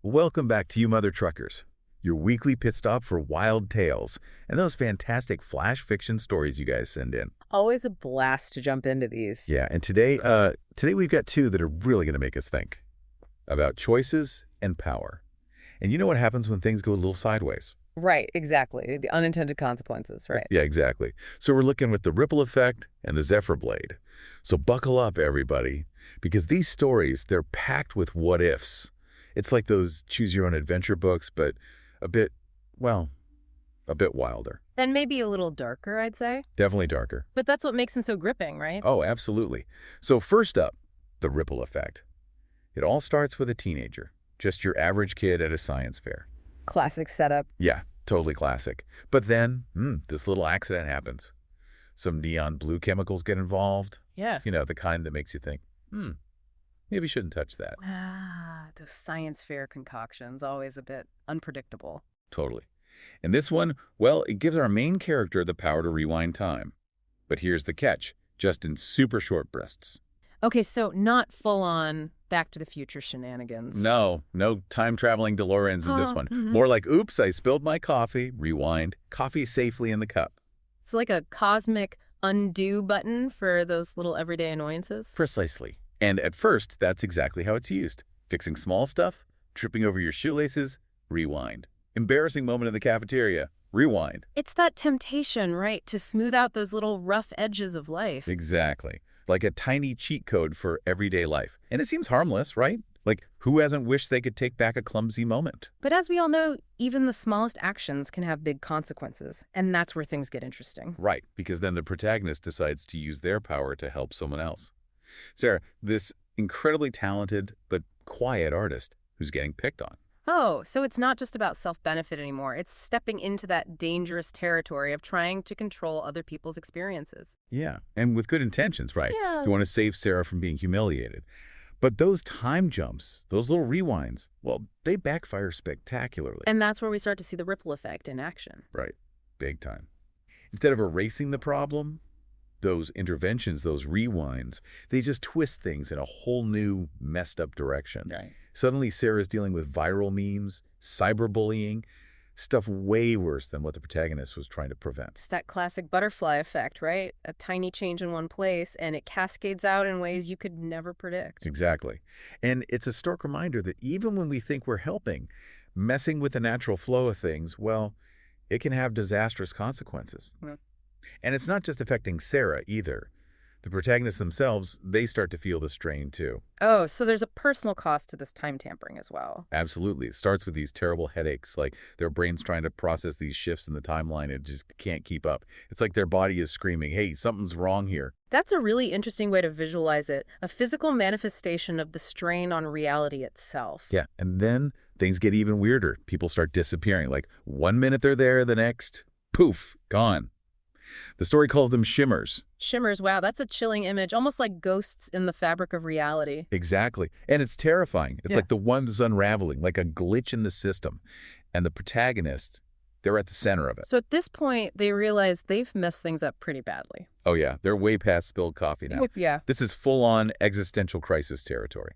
Welcome back to You Mother Truckers, your weekly pit stop for wild tales and those fantastic flash fiction stories you guys send in. Always a blast to jump into these. Yeah, and today we've got two that are really going to make us think about choices and power. And you know what happens when things go a little sideways? Right, exactly. The unintended consequences, right? Yeah, exactly. So we're looking with the ripple effect and the zephyr blade. So buckle up, everybody, because these stories, they're packed with what ifs. It's like those choose your own adventure books, but a bit, well, a bit wilder. And maybe a little darker, I'd say. Definitely darker. But that's what makes them so gripping, right? Oh, absolutely. So first up, the ripple effect. It all starts with a teenager, just your average kid at a science fair. Classic setup. Yeah, totally classic. But then, this little accident happens. Some neon blue chemicals get involved. Yeah. You know, the kind that makes you think, maybe shouldn't touch that. Those science fair concoctions, always a bit unpredictable. Totally. And this one, well, it gives our main character the power to rewind time. But here's the catch, just in super short bursts. Okay, so not full-on Back to the Future shenanigans. No time-traveling DeLoreans in this one. More like, oops, I spilled my coffee, rewind, coffee safely in the cup. It's like a cosmic undo button for those little everyday annoyances. Precisely. And at first, that's exactly how it's used. Fixing small stuff, tripping over your shoelaces, rewind. Embarrassing moment in the cafeteria, rewind. It's that temptation, right, to smooth out those little rough edges of life. Exactly. Like a tiny cheat code for everyday life. And it seems harmless, right? Like, who hasn't wished they could take back a clumsy moment? But as we all know, even the smallest actions can have big consequences, and that's where things get interesting. Right, because then the protagonist decides to use their power to help someone else. Sarah, this incredibly talented but quiet artist who's getting picked on. Oh, so it's not just about self-benefit anymore. It's stepping into that dangerous territory of trying to control other people's experiences. Yeah, and with good intentions, right? Yeah. You want to save Sarah from being humiliated. But those time jumps, those little rewinds, well, they backfire spectacularly. And that's where we start to see the ripple effect in action. Right, big time. Instead of erasing the problem, those interventions, those rewinds, they just twist things in a whole new, messed up direction. Right. Suddenly, Sarah's dealing with viral memes, cyberbullying, stuff way worse than what the protagonist was trying to prevent. It's that classic butterfly effect, right? A tiny change in one place, and it cascades out in ways you could never predict. Exactly. And it's a stark reminder that even when we think we're helping, messing with the natural flow of things, well, it can have disastrous consequences. Yeah. And it's not just affecting Sarah either. The protagonists themselves, they start to feel the strain too. Oh, so there's a personal cost to this time tampering as well. Absolutely. It starts with these terrible headaches, like their brain's trying to process these shifts in the timeline and just can't keep up. It's like their body is screaming, hey, something's wrong here. That's a really interesting way to visualize it, a physical manifestation of the strain on reality itself. Yeah, and then things get even weirder. People start disappearing. Like 1 minute they're there, the next, poof, gone. The story calls them shimmers. Shimmers, wow, that's a chilling image, almost like ghosts in the fabric of reality. Exactly. And it's terrifying. It's like the one's unraveling, like a glitch in the system. And the protagonist, they're at the center of it. So at this point, they realize they've messed things up pretty badly. Oh, yeah. They're way past spilled coffee now. Yeah. This is full-on existential crisis territory.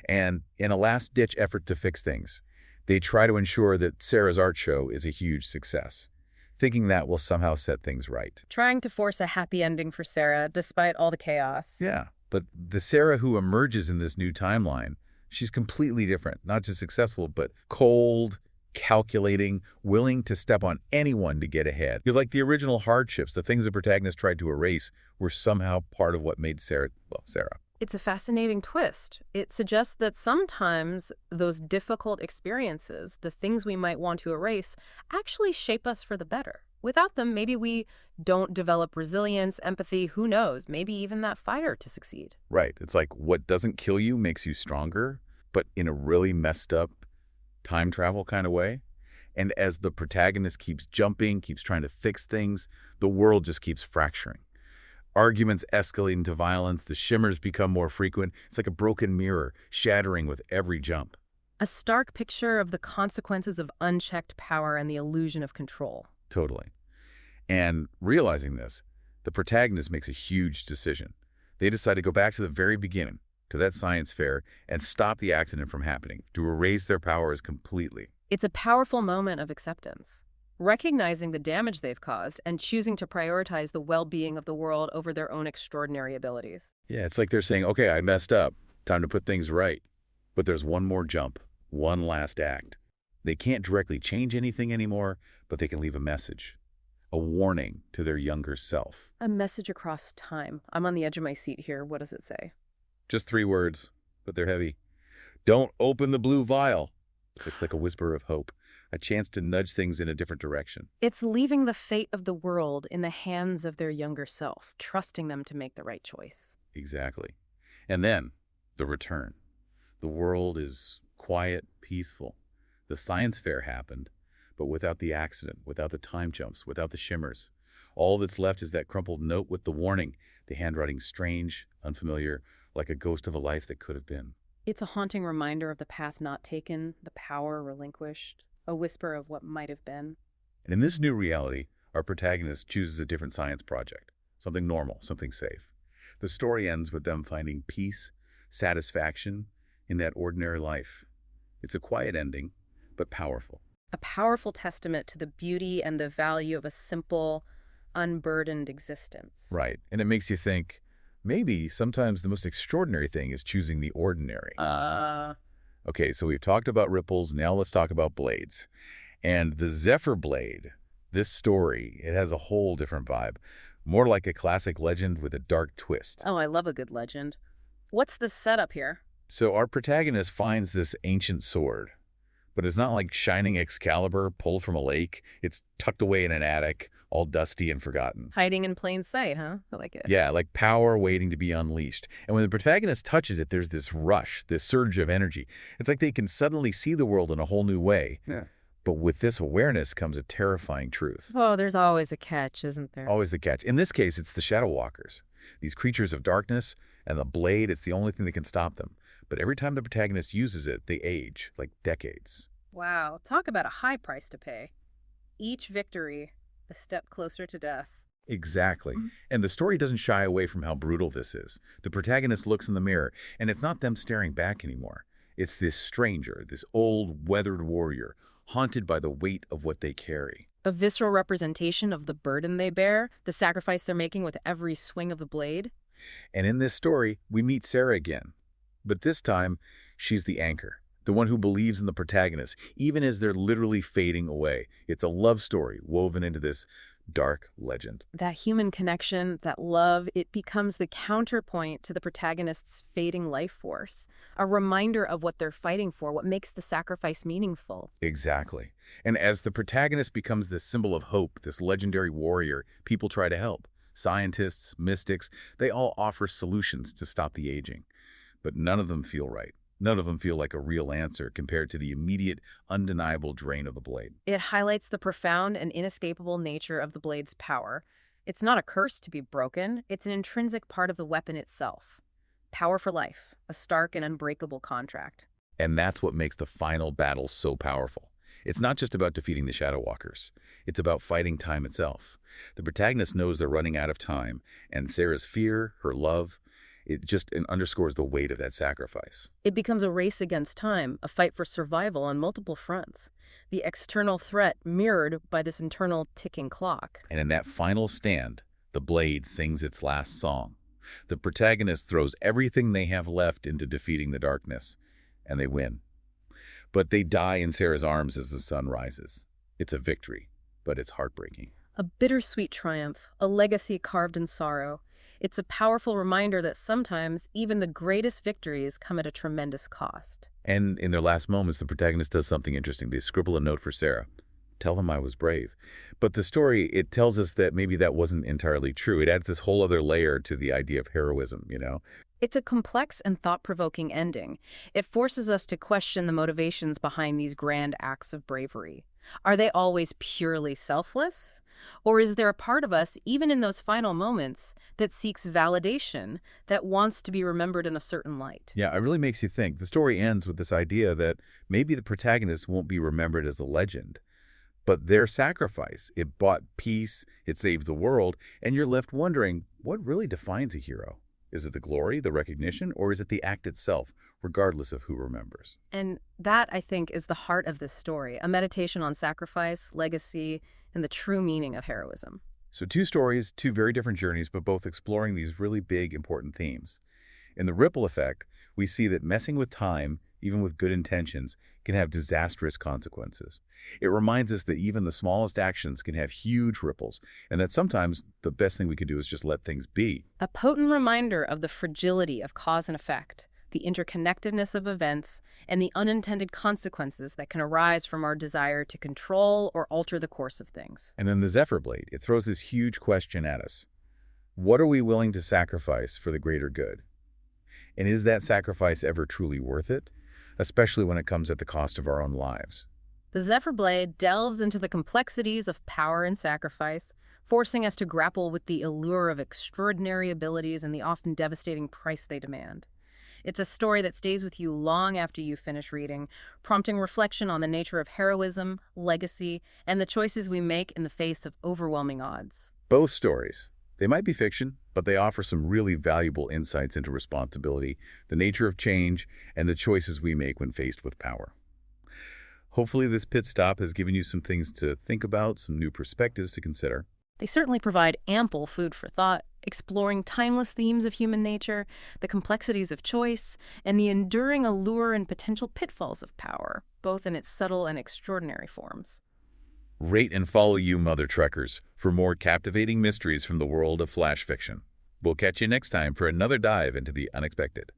And in a last-ditch effort to fix things, they try to ensure that Sarah's art show is a huge success, thinking that will somehow set things right. Trying to force a happy ending for Sarah, despite all the chaos. Yeah, but the Sarah who emerges in this new timeline, she's completely different. Not just successful, but cold, calculating, willing to step on anyone to get ahead. Because like the original hardships, the things the protagonist tried to erase were somehow part of what made Sarah, well, Sarah. It's a fascinating twist. It suggests that sometimes those difficult experiences, the things we might want to erase, actually shape us for the better. Without them, maybe we don't develop resilience, empathy, who knows, maybe even that fire to succeed. Right. It's like what doesn't kill you makes you stronger, but in a really messed up time travel kind of way. And as the protagonist keeps jumping, keeps trying to fix things, the world just keeps fracturing. Arguments escalate into violence, the shimmers become more frequent. It's like a broken mirror, shattering with every jump. A stark picture of the consequences of unchecked power and the illusion of control. Totally. And realizing this, the protagonist makes a huge decision. They decide to go back to the very beginning, to that science fair and stop the accident from happening, to erase their powers completely. It's a powerful moment of acceptance, recognizing the damage they've caused and choosing to prioritize the well-being of the world over their own extraordinary abilities. Yeah, it's like they're saying, okay, I messed up. Time to put things right. But there's one more jump, one last act. They can't directly change anything anymore, but they can leave a message, a warning to their younger self. A message across time. I'm on the edge of my seat here. What does it say? Just 3 words, but they're heavy. Don't open the blue vial. It's like a whisper of hope, a chance to nudge things in a different direction. It's leaving the fate of the world in the hands of their younger self, trusting them to make the right choice. Exactly. And then, the return. The world is quiet, peaceful. The science fair happened, but without the accident, without the time jumps, without the shimmers. All that's left is that crumpled note with the warning, the handwriting strange, unfamiliar, like a ghost of a life that could have been. It's a haunting reminder of the path not taken, the power relinquished, a whisper of what might have been. And in this new reality, our protagonist chooses a different science project, something normal, something safe. The story ends with them finding peace, satisfaction in that ordinary life. It's a quiet ending, but powerful. A powerful testament to the beauty and the value of a simple, unburdened existence. Right. And it makes you think, maybe sometimes the most extraordinary thing is choosing the ordinary. Okay, so we've talked about ripples. Now let's talk about blades. And the Zephyr blade, this story, it has a whole different vibe. More like a classic legend with a dark twist. Oh, I love a good legend. What's the setup here? So our protagonist finds this ancient sword, but it's not like shining Excalibur pulled from a lake. It's tucked away in an attic, all dusty and forgotten. Hiding in plain sight, huh? I like it. Yeah, like power waiting to be unleashed. And when the protagonist touches it, there's this rush, this surge of energy. It's like they can suddenly see the world in a whole new way. Yeah. But with this awareness comes a terrifying truth. Oh, there's always a catch, isn't there? Always the catch. In this case, it's the Shadow Walkers. These creatures of darkness, and the blade, it's the only thing that can stop them. But every time the protagonist uses it, they age, like decades. Wow, talk about a high price to pay. Each victory, a step closer to death. Exactly. And the story doesn't shy away from how brutal this is. The protagonist looks in the mirror, and it's not them staring back anymore. It's this stranger, this old, weathered warrior, haunted by the weight of what they carry. A visceral representation of the burden they bear, the sacrifice they're making with every swing of the blade. And in this story, we meet Sarah again. But this time, she's the anchor, the one who believes in the protagonist, even as they're literally fading away. It's a love story woven into this dark legend. That human connection, that love, it becomes the counterpoint to the protagonist's fading life force, a reminder of what they're fighting for, what makes the sacrifice meaningful. Exactly. And as the protagonist becomes this symbol of hope, this legendary warrior, people try to help. Scientists, mystics, they all offer solutions to stop the aging. But none of them feel right. None of them feel like a real answer compared to the immediate, undeniable drain of the blade. It highlights the profound and inescapable nature of the blade's power. It's not a curse to be broken, it's an intrinsic part of the weapon itself. Power for life, a stark and unbreakable contract. And that's what makes the final battle so powerful. It's not just about defeating the Shadow Walkers. It's about fighting time itself. The protagonist knows they're running out of time, and Sarah's fear, her love, it just underscores the weight of that sacrifice. It becomes a race against time, a fight for survival on multiple fronts. The external threat mirrored by this internal ticking clock. And in that final stand, the blade sings its last song. The protagonist throws everything they have left into defeating the darkness, and they win. But they die in Sarah's arms as the sun rises. It's a victory, but it's heartbreaking. A bittersweet triumph, a legacy carved in sorrow. It's a powerful reminder that sometimes even the greatest victories come at a tremendous cost. And in their last moments, the protagonist does something interesting. They scribble a note for Sarah. Tell them I was brave. But the story, it tells us that maybe that wasn't entirely true. It adds this whole other layer to the idea of heroism, you know? It's a complex and thought-provoking ending. It forces us to question the motivations behind these grand acts of bravery. Are they always purely selfless? Or is there a part of us, even in those final moments, that seeks validation, that wants to be remembered in a certain light? Yeah, it really makes you think. The story ends with this idea that maybe the protagonist won't be remembered as a legend, but their sacrifice, it bought peace, it saved the world, and you're left wondering, what really defines a hero? Is it the glory, the recognition, or is it the act itself, regardless of who remembers? And that, I think, is the heart of this story, a meditation on sacrifice, legacy, and the true meaning of heroism. So two stories, two very different journeys, but both exploring these really big, important themes. In the ripple effect, we see that messing with time, even with good intentions, can have disastrous consequences. It reminds us that even the smallest actions can have huge ripples, and that sometimes the best thing we can do is just let things be. A potent reminder of the fragility of cause and effect, the interconnectedness of events, and the unintended consequences that can arise from our desire to control or alter the course of things. And then the Zephyr Blade, it throws this huge question at us. What are we willing to sacrifice for the greater good? And is that sacrifice ever truly worth it? Especially when it comes at the cost of our own lives. The Zephyr Blade delves into the complexities of power and sacrifice, forcing us to grapple with the allure of extraordinary abilities and the often devastating price they demand. It's a story that stays with you long after you finish reading, prompting reflection on the nature of heroism, legacy, and the choices we make in the face of overwhelming odds. Both stories. They might be fiction, but they offer some really valuable insights into responsibility, the nature of change, and the choices we make when faced with power. Hopefully this pit stop has given you some things to think about, some new perspectives to consider. They certainly provide ample food for thought, exploring timeless themes of human nature, the complexities of choice, and the enduring allure and potential pitfalls of power, both in its subtle and extraordinary forms. Rate and follow you, Mother Trekkers, for more captivating mysteries from the world of flash fiction. We'll catch you next time for another dive into the unexpected.